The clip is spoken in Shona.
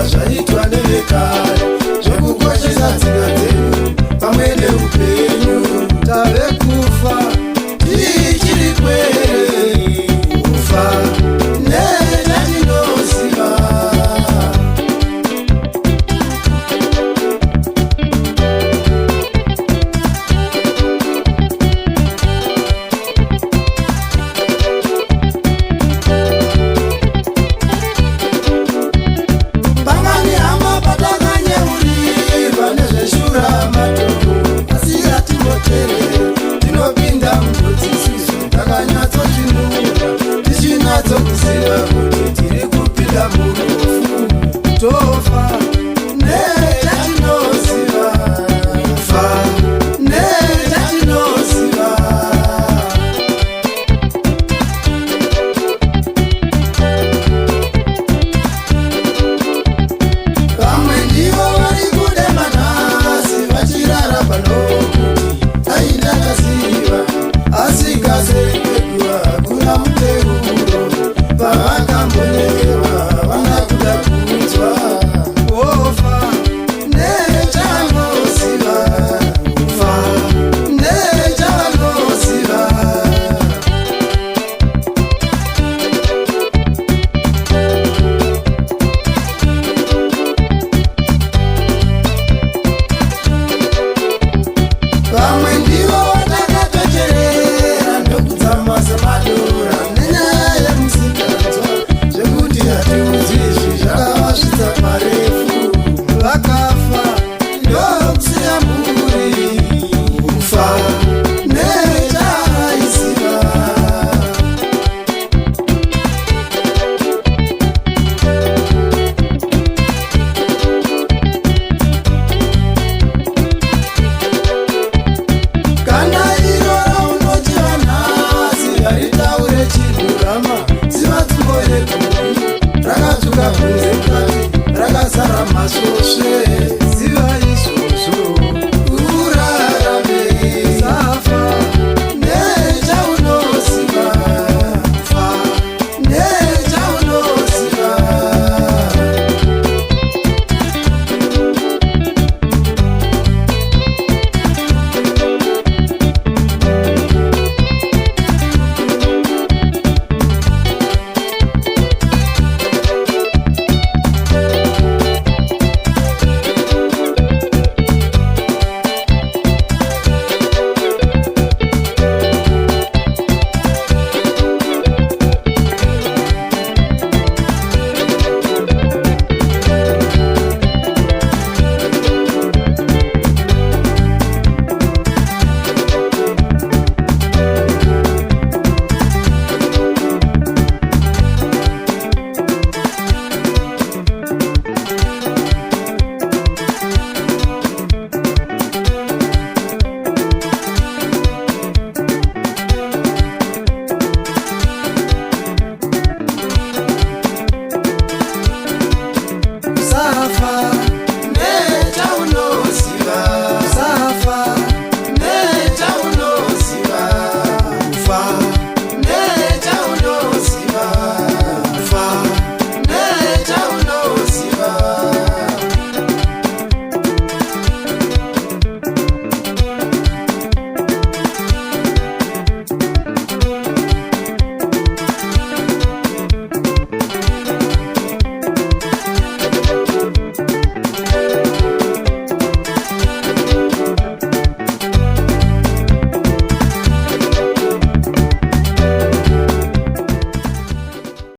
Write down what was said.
zvaitwa nevekare zvekukoshesa tsika dzedu pamwe neupenyu. Tave kufa tichiri kwere, kufa netatinoziva. Kuziva kuti tiri kupinda murufu, tofa netatinoziva, kufa netatinoziva. Vamwe ndivo vari kudema nhasi vachirara panokuti aindakaziva asingazekwegwa kuna mutero pavakambonyewa vanakuda kunzwa. Wofa nechavanoziva, kufa nechavanoziva. Vamwe ndivo vatakatocherera ndokudzama semadora nenyaya yemusikadzwa zvekuti hatiudzizvi zvakavasvitsa marefu. Vakafa ndokusiya mhuri, kufa nechaisiva. Kana iroro unoti vanhasi haritaure chirurama, ziva tsumbo yegumi rakatsvuka kunze kati rakazara masvosve.